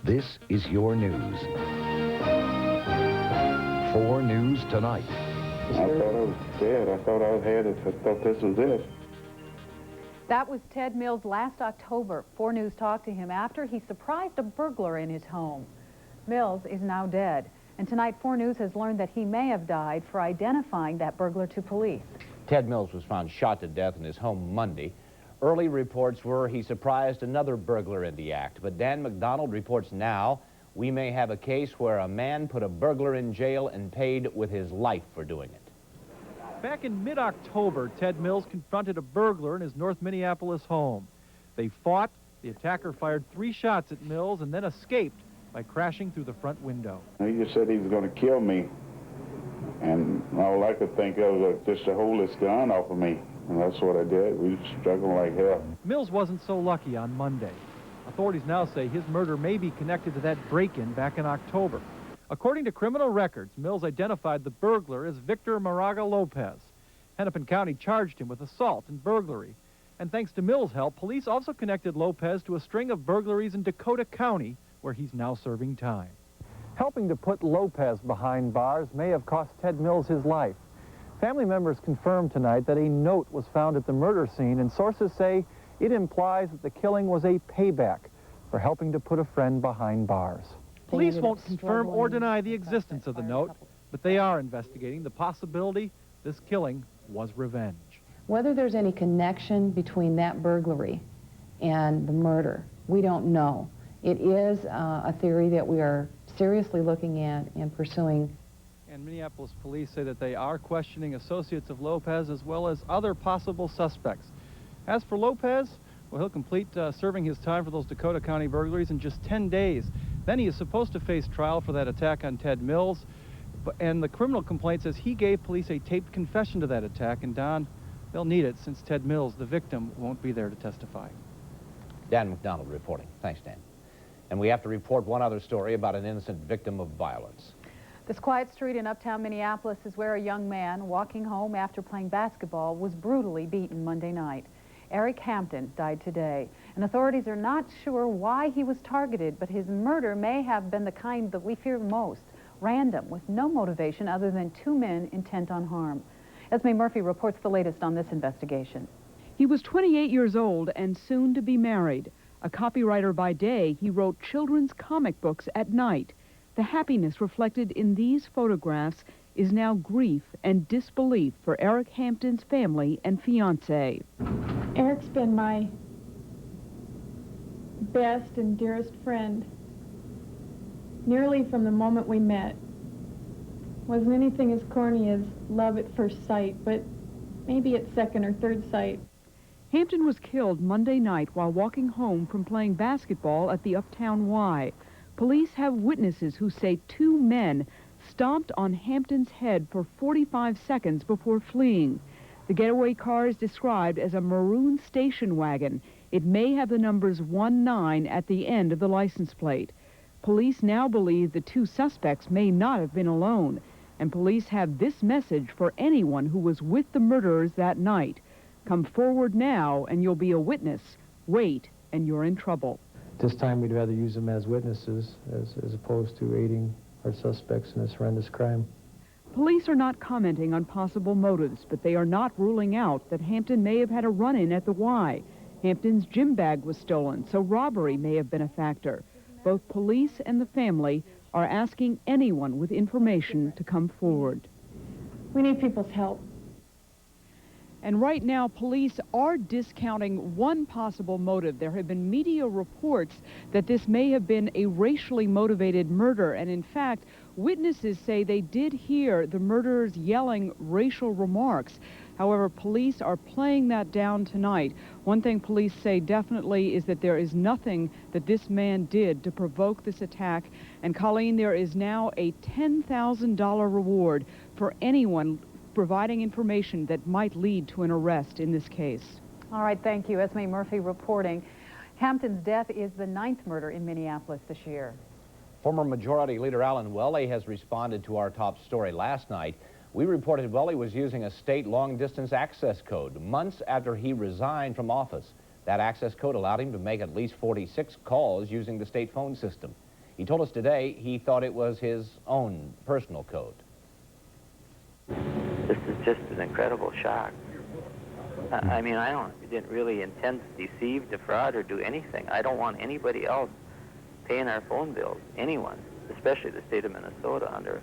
This is your news. 4 News Tonight. I thought I was dead. I thought I had it. I thought this was it. That was Ted Mills last October. 4 News talked to him after he surprised a burglar in his home. Mills is now dead. And tonight, 4 News has learned that he may have died for identifying that burglar to police. Ted Mills was found shot to death in his home Monday. Early reports were he surprised another burglar in the act. But Dan McDonald reports now we may have a case where a man put a burglar in jail and paid with his life for doing it. Back in mid-October, Ted Mills confronted a burglar in his North Minneapolis home. They fought. The attacker fired 3 shots at Mills and then escaped by crashing through the front window. He just said he was going to kill me. And all I could think of was just to hold this gun off of me. And that's what I did. We struggled like hell. Mills wasn't so lucky on Monday. Authorities now say his murder may be connected to that break-in back in October. According to criminal records, Mills identified the burglar as Victor Moraga Lopez. Hennepin County charged him with assault and burglary. And thanks to Mills' help, police also connected Lopez to a string of burglaries in Dakota County, where he's now serving time. Helping to put Lopez behind bars may have cost Ted Mills his life. Family members confirmed tonight that a note was found at the murder scene, and sources say it implies that the killing was a payback for helping to put a friend behind bars. Police won't confirm or deny the existence of the note, but they are investigating the possibility this killing was revenge. Whether there's any connection between that burglary and the murder, we don't know. It is a theory that we are seriously looking at and pursuing. And Minneapolis police say that they are questioning associates of Lopez as well as other possible suspects. As for Lopez, well, he'll complete serving his time for those Dakota County burglaries in just 10 days. Then he is supposed to face trial for that attack on Ted Mills. And the criminal complaint says he gave police a taped confession to that attack. And Don, they'll need it since Ted Mills, the victim, won't be there to testify. Dan McDonald reporting. Thanks, Dan. And we have to report one other story about an innocent victim of violence. This quiet street in uptown Minneapolis is where a young man walking home after playing basketball was brutally beaten Monday night. Eric Hampton died today, and authorities are not sure why he was targeted, but his murder may have been the kind that we fear most, random, with no motivation other than 2 men intent on harm. Esme Murphy reports the latest on this investigation. He was 28 years old and soon to be married. A copywriter by day, he wrote children's comic books at night. The happiness reflected in these photographs is now grief and disbelief for Eric Hampton's family and fiancé. Eric's been my best and dearest friend, nearly from the moment we met. Wasn't anything as corny as love at first sight, but maybe at second or third sight. Hampton was killed Monday night while walking home from playing basketball at the Uptown Y. Police have witnesses who say 2 men stomped on Hampton's head for 45 seconds before fleeing. The getaway car is described as a maroon station wagon. It may have the numbers 19 at the end of the license plate. Police now believe the 2 suspects may not have been alone, and police have this message for anyone who was with the murderers that night. Come forward now and you'll be a witness. Wait and you're in trouble. This time we'd rather use them as witnesses as opposed to aiding our suspects in this horrendous crime. Police are not commenting on possible motives, but they are not ruling out that Hampton may have had a run-in at the Y. Hampton's gym bag was stolen, so robbery may have been a factor. Both police and the family are asking anyone with information to come forward. We need people's help. And right now, police are discounting one possible motive. There have been media reports that this may have been a racially motivated murder. And in fact, witnesses say they did hear the murderers yelling racial remarks. However, police are playing that down tonight. One thing police say definitely is that there is nothing that this man did to provoke this attack. And Colleen, there is now a $10,000 reward for anyone providing information that might lead to an arrest in this case. All right, thank you. Esme Murphy reporting. Hampton's death is the 9th murder in Minneapolis this year. Former Majority Leader Alan Welle has responded to our top story last night. We reported Welle was using a state long-distance access code months after he resigned from office. That access code allowed him to make at least 46 calls using the state phone system. He told us today he thought it was his own personal code. This is just an incredible shock. I mean, didn't really intend to deceive, defraud, or do anything. I don't want anybody else paying our phone bills, anyone, especially the state of Minnesota under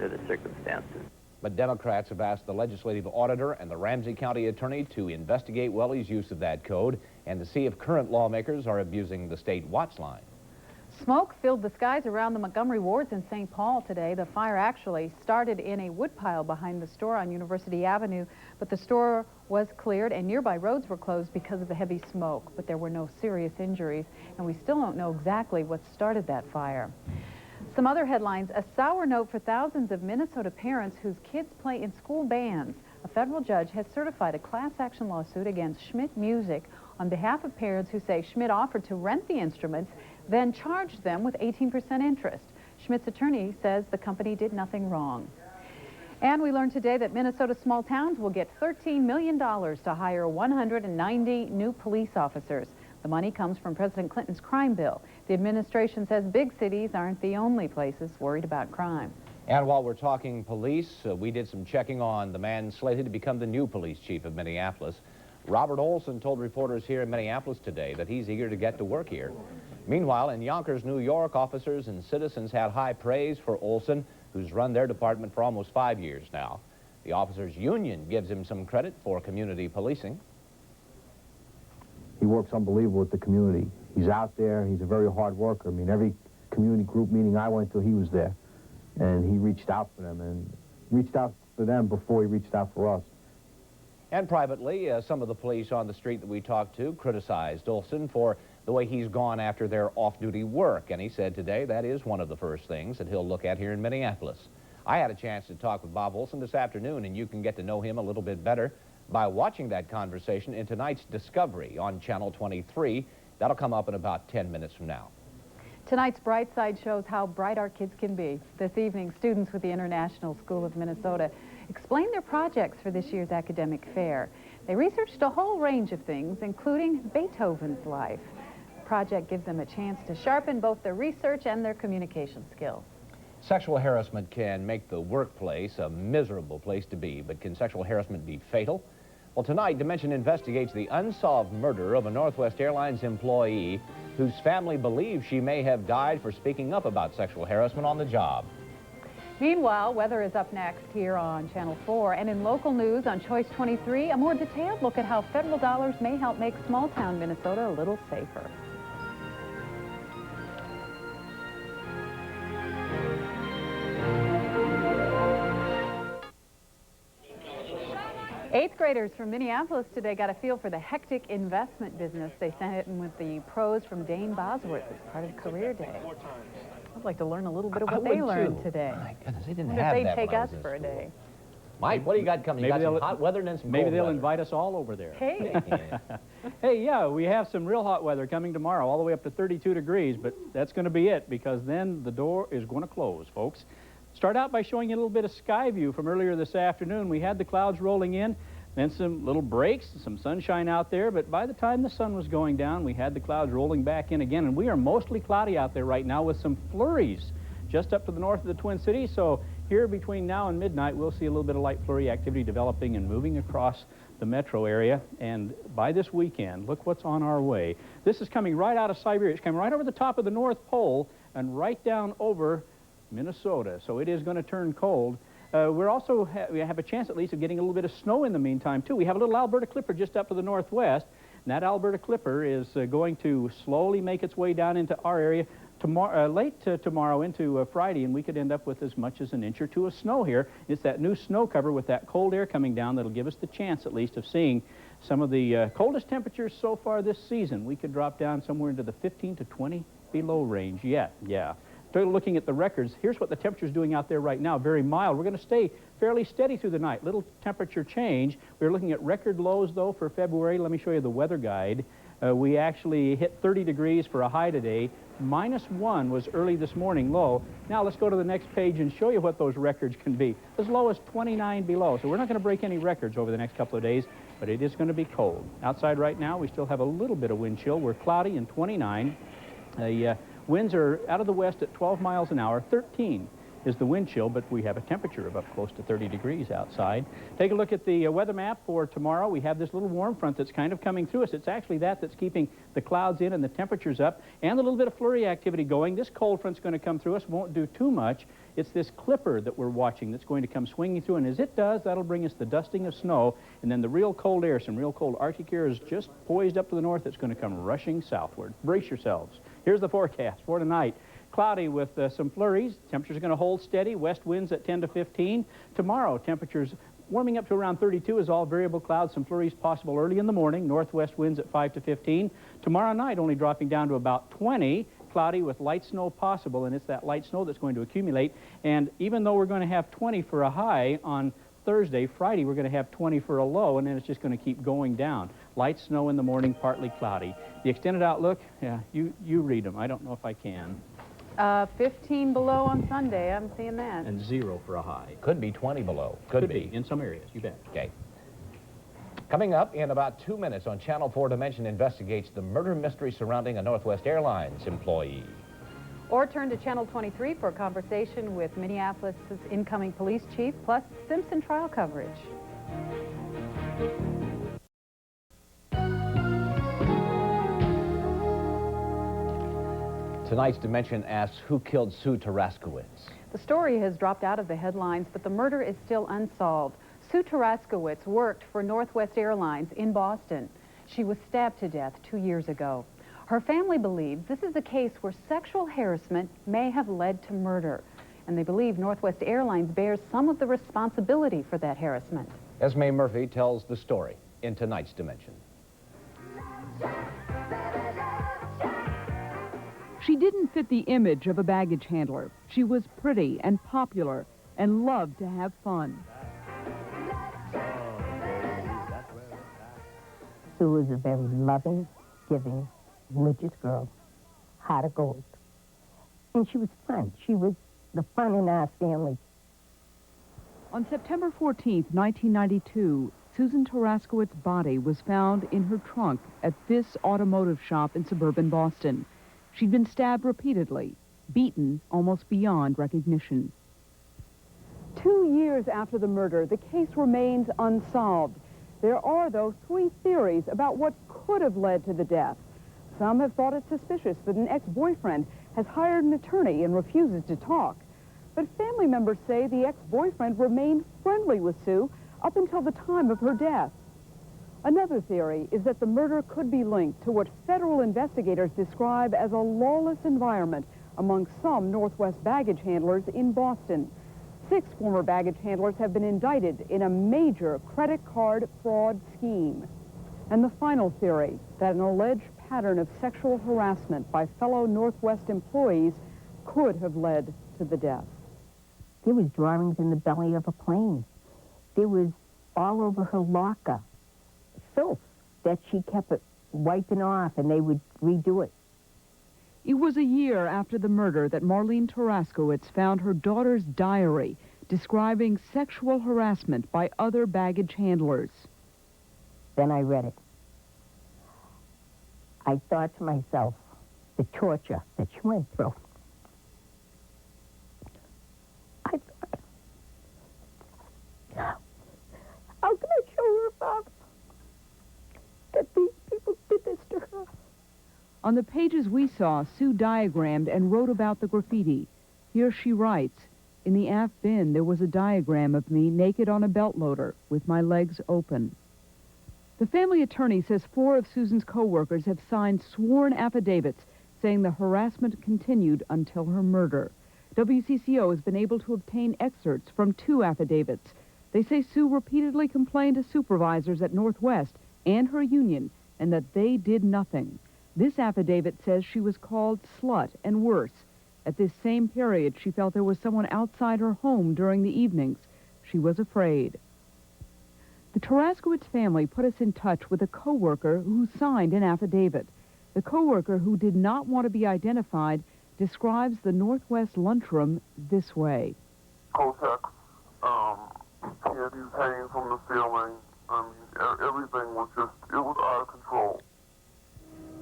the circumstances. But Democrats have asked the legislative auditor and the Ramsey County attorney to investigate Welly's use of that code and to see if current lawmakers are abusing the state watch line. Smoke filled the skies around the Montgomery wards in St. Paul today. The fire actually started in a woodpile behind the store on University Avenue, but the store was cleared and nearby roads were closed because of the heavy smoke. But there were no serious injuries, and we still don't know exactly what started that fire. Some other headlines: a sour note for thousands of Minnesota parents whose kids play in school bands. A federal judge has certified a class action lawsuit against Schmidt Music on behalf of parents who say Schmidt offered to rent the instruments, then charged them with 18% interest. Schmidt's attorney says the company did nothing wrong. And we learned today that Minnesota small towns will get $13 million to hire 190 new police officers. The money comes from President Clinton's crime bill. The administration says big cities aren't the only places worried about crime. And while we're talking police, we did some checking on the man slated to become the new police chief of Minneapolis. Robert Olson told reporters here in Minneapolis today that he's eager to get to work here. Meanwhile, in Yonkers, New York, officers and citizens had high praise for Olson, who's run their department for almost 5 years now. The officers' union gives him some credit for community policing. He works unbelievable with the community. He's out there. He's a very hard worker. I mean, every community group meeting I went to, he was there. And he reached out for them, and reached out for them before he reached out for us. And privately, some of the police on the street that we talked to criticized Olson for the way he's gone after their off-duty work. And he said today that is one of the first things that he'll look at here in Minneapolis. I had a chance to talk with Bob Olson this afternoon, and you can get to know him a little bit better by watching that conversation in tonight's Discovery on Channel 23. That'll come up in about 10 minutes from now. Tonight's Bright Side shows how bright our kids can be. This evening, students with the International School of Minnesota explained their projects for this year's academic fair. They researched a whole range of things, including Beethoven's life. The project gives them a chance to sharpen both their research and their communication skills. Sexual harassment can make the workplace a miserable place to be, but can sexual harassment be fatal? Well, tonight, Dimension investigates the unsolved murder of a Northwest Airlines employee whose family believes she may have died for speaking up about sexual harassment on the job. Meanwhile, weather is up next here on Channel 4, and in local news on Choice 23, a more detailed look at how federal dollars may help make small-town Minnesota a little safer. Eighth graders from Minneapolis today got a feel for the hectic investment business. They sent in with the pros from Dane Bosworth as part of Career Day. I'd like to learn a little bit of what they learned today. My goodness, they didn't Wonder have if that they'd take when I us was in for a school. day. Mike, what do you got coming? You got some hot weather and some Maybe cold they'll weather. invite us all over there. Hey. Hey, yeah, we have some real hot weather coming tomorrow, all the way up to 32 degrees, but that's going to be it, because then the door is going to close, folks. Start out by showing you a little bit of sky view from earlier this afternoon. We had the clouds rolling in, then some little breaks, some sunshine out there, but by the time the sun was going down, we had the clouds rolling back in again, and we are mostly cloudy out there right now with some flurries just up to the north of the Twin Cities. So here between now and midnight, we'll see a little bit of light flurry activity developing and moving across the metro area. And by this weekend, look what's on our way. This is coming right out of Siberia. It's coming right over the top of the North Pole and right down over Minnesota. So it is going to turn cold. We have a chance at least of getting a little bit of snow in the meantime, too. We have a little Alberta Clipper just up to the northwest, and that Alberta Clipper is going to slowly make its way down into our area late tomorrow into Friday, and we could end up with as much as an inch or two of snow here. It's that new snow cover with that cold air coming down that'll give us the chance at least of seeing some of the coldest temperatures so far this season. We could drop down somewhere into the 15 to 20 below range yet, yeah. Looking at the records, here's what the temperature's doing out there right now. Very mild. We're going to stay fairly steady through the night. Little temperature change. We're looking at record lows, though, for February. Let me show you the weather guide. We actually hit 30 degrees for a high today. -1 was early this morning low. Now let's go to the next page and show you what those records can be. As low as 29 below. So we're not going to break any records over the next couple of days, but it is going to be cold. Outside right now, we still have a little bit of wind chill. We're cloudy and 29. Winds are out of the west at 12 miles an hour. 13 is the wind chill, but we have a temperature of up close to 30 degrees outside. Take a look at the weather map for tomorrow. We have this little warm front that's kind of coming through us. It's actually that's keeping the clouds in and the temperatures up, and a little bit of flurry activity going. This cold front's going to come through us, won't do too much. It's this clipper that we're watching that's going to come swinging through, and as it does, that'll bring us the dusting of snow, and then the real cold air, some real cold Arctic air is just poised up to the north. It's going to come rushing southward. Brace yourselves. Here's the forecast for tonight. Cloudy with some flurries. Temperatures are going to hold steady. West winds at 10 to 15. Tomorrow, temperatures warming up to around 32 is all variable clouds. Some flurries possible early in the morning. Northwest winds at 5 to 15. Tomorrow night, only dropping down to about 20. Cloudy with light snow possible, and it's that light snow that's going to accumulate. And even though we're going to have 20 for a high on Thursday, Friday, we're going to have 20 for a low, and then it's just going to keep going down. Light snow in the morning, partly cloudy. The extended outlook, yeah, you read them. I don't know if I can. 15 below on Sunday. I'm seeing that. And 0 for a high. Could be 20 below. Could be. In some areas, you bet. Okay. Coming up in about 2 minutes on Channel 4, Dimension investigates the murder mystery surrounding a Northwest Airlines employee. Or turn to Channel 23 for a conversation with Minneapolis' incoming police chief, plus Simpson trial coverage. Tonight's Dimension asks, who killed Sue Taraskowitz? The story has dropped out of the headlines, but the murder is still unsolved. Sue Taraskowitz worked for Northwest Airlines in Boston. She was stabbed to death 2 years ago. Her family believes this is a case where sexual harassment may have led to murder, and they believe Northwest Airlines bears some of the responsibility for that harassment. Esme Murphy tells the story in tonight's Dimension. She didn't fit the image of a baggage handler. She was pretty and popular and loved to have fun. Sue was a very loving, giving, religious girl, heart of gold. And she was fun. She was the fun in our family. On September 14th, 1992, Susan Taraskowitz's body was found in her trunk at this automotive shop in suburban Boston. She'd been stabbed repeatedly, beaten almost beyond recognition. 2 years after the murder, the case remains unsolved. There are, though, 3 theories about what could have led to the death. Some have thought it suspicious that an ex-boyfriend has hired an attorney and refuses to talk. But family members say the ex-boyfriend remained friendly with Sue up until the time of her death. Another theory is that the murder could be linked to what federal investigators describe as a lawless environment among some Northwest baggage handlers in Boston. 6 former baggage handlers have been indicted in a major credit card fraud scheme. And the final theory, that an alleged pattern of sexual harassment by fellow Northwest employees could have led to the death. There was drawings in the belly of a plane. There was all over her locker filth that she kept wiping off, and they would redo it. It was a year after the murder that Marlene Taraskowitz found her daughter's diary describing sexual harassment by other baggage handlers. Then I read it. I thought to myself, the torture that she went through. I thought, how can I show her father that these people did this to her? On the pages we saw, Sue diagrammed and wrote about the graffiti. Here she writes, "In the aft bin, there was a diagram of me naked on a belt loader with my legs open." The family attorney says 4 of Susan's co-workers have signed sworn affidavits saying the harassment continued until her murder. WCCO has been able to obtain excerpts from 2 affidavits. They say Sue repeatedly complained to supervisors at Northwest and her union and that they did nothing. This affidavit says she was called slut and worse. At this same period, she felt there was someone outside her home during the evenings. She was afraid. The Taraskowitz family put us in touch with a co-worker who signed an affidavit. The co-worker, who did not want to be identified, describes the Northwest lunchroom this way. Kotex, candies hanging from the ceiling. I mean, everything was just, it was out of control.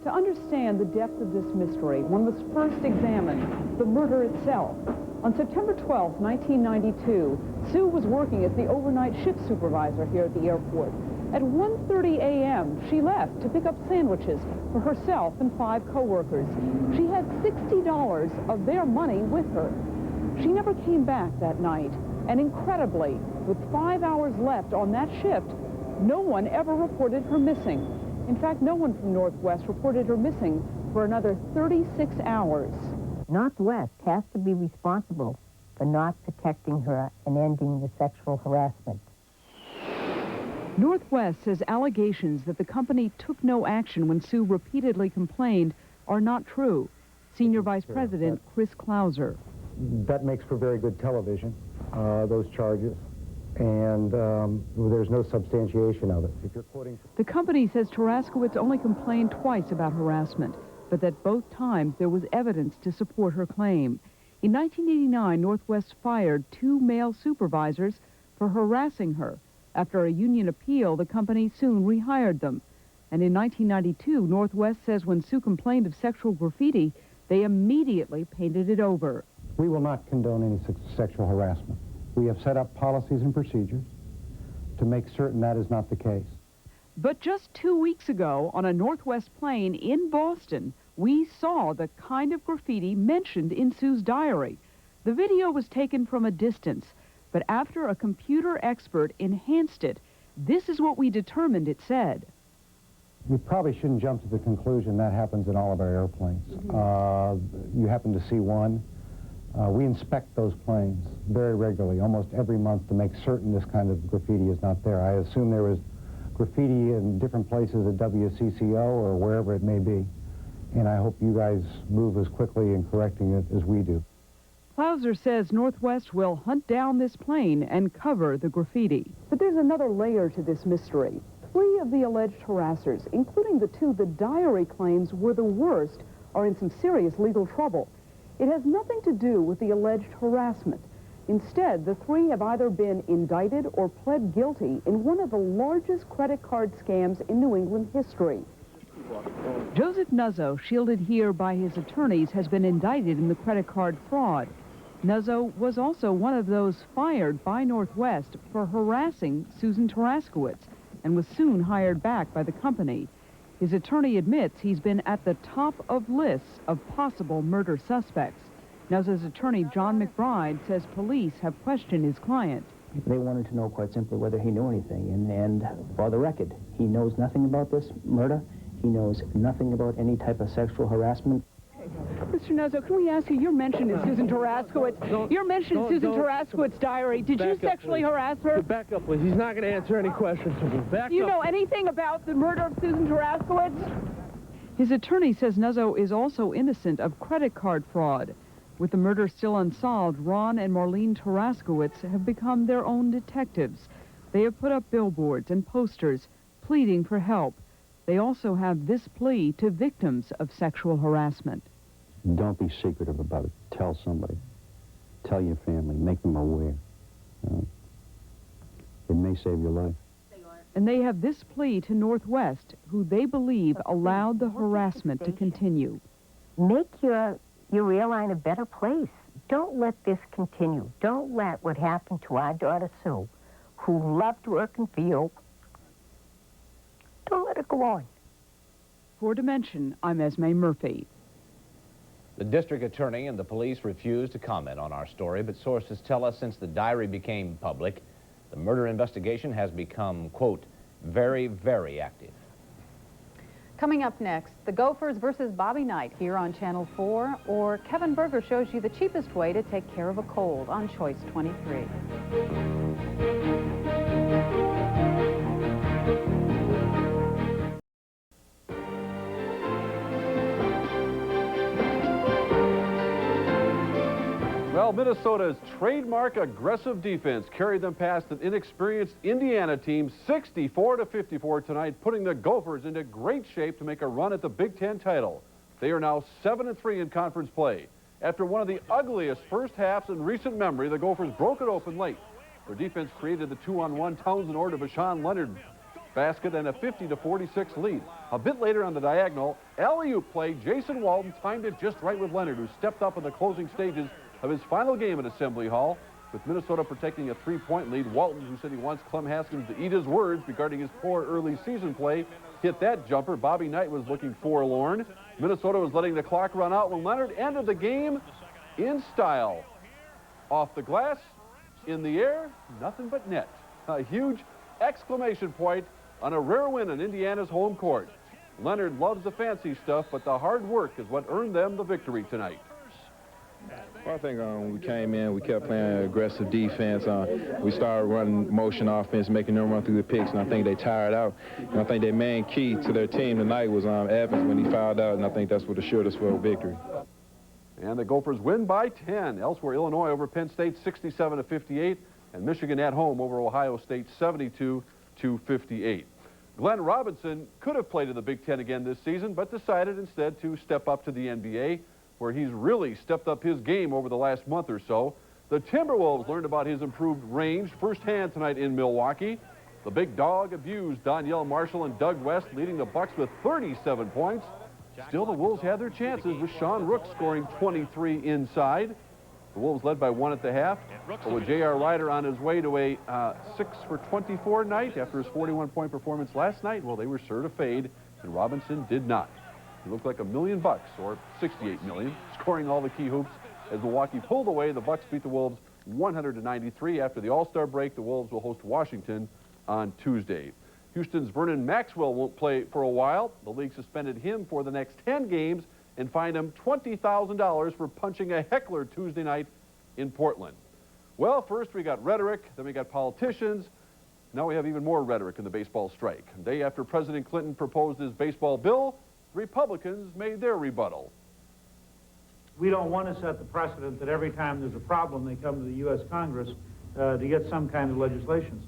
To understand the depth of this mystery, one must first examine the murder itself. On September 12, 1992, Sue was working as the overnight shift supervisor here at the airport. At 1:30 a.m., she left to pick up sandwiches for herself and 5 co-workers. She had $60 of their money with her. She never came back that night, and incredibly, with 5 hours left on that shift, no one ever reported her missing. In fact, no one from Northwest reported her missing for another 36 hours. Northwest has to be responsible for not protecting her and ending the sexual harassment. Northwest says allegations that the company took no action when Sue repeatedly complained are not true. Senior Vice President Chris Clauser. That makes for very good television, those charges, and there's no substantiation of it. If you're quoting... The company says Taraskowitz only complained twice about harassment, but that both times there was evidence to support her claim. In 1989, Northwest fired 2 male supervisors for harassing her. After a union appeal, the company soon rehired them. And in 1992, Northwest says when Sue complained of sexual graffiti, they immediately painted it over. We will not condone any sexual harassment. We have set up policies and procedures to make certain that is not the case. But just 2 weeks ago, on a Northwest plane in Boston, we saw the kind of graffiti mentioned in Sue's diary. The video was taken from a distance, but after a computer expert enhanced it, this is what we determined it said. You probably shouldn't jump to the conclusion that happens in all of our airplanes. You happen to see one. We inspect those planes very regularly, almost every month, to make certain this kind of graffiti is not there. I assume there was graffiti in different places at WCCO or wherever it may be, and I hope you guys move as quickly in correcting it as we do. Clauser says Northwest will hunt down this plane and cover the graffiti. But there's another layer to this mystery. 3 of the alleged harassers, including the 2 the diary claims were the worst, are in some serious legal trouble. It has nothing to do with the alleged harassment. Instead, the 3 have either been indicted or pled guilty in one of the largest credit card scams in New England history. Joseph Nuzzo, shielded here by his attorneys, has been indicted in the credit card fraud. Nuzzo was also one of those fired by Northwest for harassing Susan Taraskowitz and was soon hired back by the company. His attorney admits he's been at the top of lists of possible murder suspects. Nuzzo's attorney, John McBride, says police have questioned his client. They wanted to know quite simply whether he knew anything, and for the record, he knows nothing about this murder. He knows nothing about any type of sexual harassment. Mr. Nuzzo, can we ask you, you're mentioned in Susan Taraskowitz. You're mentioned in Susan Taraskowitz's diary. Did you sexually harass her? Back up, please. He's not going to answer any questions. Back Do you know anything about the murder of Susan Taraskowitz? His attorney says Nuzzo is also innocent of credit card fraud. With the murder still unsolved, Ron and Marlene Taraskowitz have become their own detectives. They have put up billboards and posters pleading for help. They also have this plea to victims of sexual harassment. Don't be secretive about it. Tell somebody. Tell your family. Make them aware. It may save your life. And they have this plea to Northwest, who they believe allowed the harassment to continue. Make your airline a better place. Don't let this continue. Don't let what happened to our daughter Sue, who loved work and field, don't let it go on. For Dimension, I'm Esme Murphy. The district attorney and the police refuse to comment on our story, but sources tell us since the diary became public, the murder investigation has become, quote, very, very active. Coming up next, the Gophers versus Bobby Knight here on Channel 4, or Kevin Berger shows you the cheapest way to take care of a cold on Choice 23. Well, Minnesota's trademark aggressive defense carried them past an inexperienced Indiana team 64-54 tonight, putting the Gophers into great shape to make a run at the Big Ten title. They are now 7-3 in conference play. After one of the ugliest first halves in recent memory, the Gophers broke it open late. Their defense created the 2-on-1 Townsend order to Bashan Leonard. basket and a 50-46 lead. A bit later on the diagonal, alley-oop play, Jason Walton timed it just right with Leonard, who stepped up in the closing stages of his final game at Assembly Hall. With Minnesota protecting a 3-point lead, Walton, who said he wants Clem Haskins to eat his words regarding his poor early season play, hit that jumper. Bobby Knight was looking forlorn. Minnesota was letting the clock run out when Leonard ended the game in style. Off the glass, in the air, nothing but net. A huge exclamation point on a rare win on Indiana's home court. Leonard loves the fancy stuff, but the hard work is what earned them the victory tonight. Well, I think when we came in, we kept playing aggressive defense. We started running motion offense, making them run through the picks, and I think they tired out. And I think their main key to their team tonight was Evans when he fouled out, and I think that's what assured us for a victory. And the Gophers win by 10. Elsewhere, Illinois over Penn State 67-58, and Michigan at home over Ohio State 72-58. Glenn Robinson could have played in the Big Ten again this season, but decided instead to step up to the NBA, where he's really stepped up his game over the last month or so. The Timberwolves learned about his improved range firsthand tonight in Milwaukee. The big dog abused Donyell Marshall and Doug West, leading the Bucks with 37 points. Still, the Wolves had their chances, with Sean Rooks scoring 23 inside. The Wolves led by 1 at the half, but with J.R. Ryder on his way to a 6 for 24 night after his 41-point performance last night, well, they were sure to fade, and Robinson did not. He looked like $1 million, or $68 million, scoring all the key hoops. As Milwaukee pulled away, the Bucks beat the Wolves 100-93. After the All-Star break, the Wolves will host Washington on Tuesday. Houston's Vernon Maxwell won't play for a while. The league suspended him for the next 10 games and fined him $20,000 for punching a heckler Tuesday night in Portland. Well, first we got rhetoric, then we got politicians. Now we have even more rhetoric in the baseball strike. A day after President Clinton proposed his baseball bill, the Republicans made their rebuttal. We don't want to set the precedent that every time there's a problem, they come to the U.S. Congress to get some kind of legislation.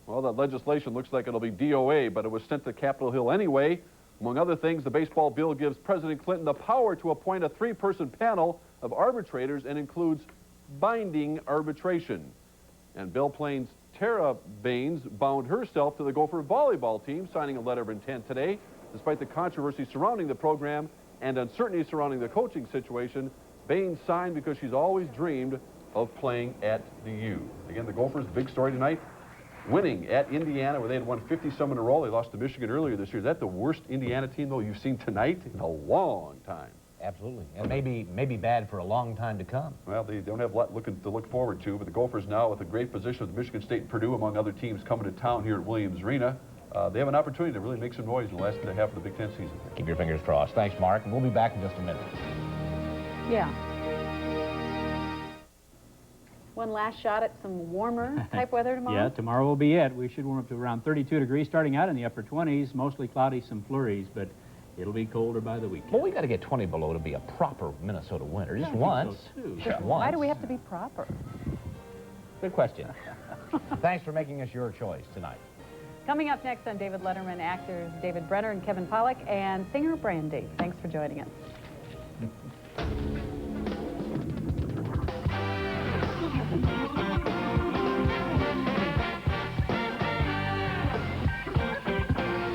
Well, that legislation looks like it'll be DOA, but it was sent to Capitol Hill anyway. Among other things, the baseball bill gives President Clinton the power to appoint a 3-person panel of arbitrators and includes binding arbitration. And Belle Plains' Tara Baines bound herself to the Gopher volleyball team, signing a letter of intent today. Despite the controversy surrounding the program and uncertainty surrounding the coaching situation, Baines signed because she's always dreamed of playing at the U. Again, the Gophers, big story tonight, winning at Indiana, where they had won 50-some in a row. They lost to Michigan earlier this year. Is that the worst Indiana team, though, you've seen tonight in a long time? Absolutely. And maybe bad for a long time to come. Well, they don't have a lot to look forward to, but the Gophers now with a great position with Michigan State and Purdue, among other teams, coming to town here at Williams Arena. They have an opportunity to really make some noise in the last half of the Big Ten season. Keep your fingers crossed. Thanks, Mark. And we'll be back in just a minute. Yeah. One last shot at some warmer type weather tomorrow? Yeah, tomorrow will be it. We should warm up to around 32 degrees, starting out in the upper 20s, mostly cloudy, some flurries, but it'll be colder by the weekend. Well, we got to get 20 below to be a proper Minnesota winter. Just once. So too. Just once. Why do we have to be proper? Good question. Thanks for making us your choice tonight. Coming up next on David Letterman, actors David Brenner and Kevin Pollak, and singer Brandy. Thanks for joining us.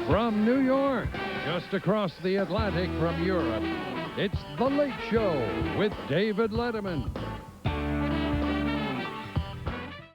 From New York, just across the Atlantic from Europe, it's The Late Show with David Letterman.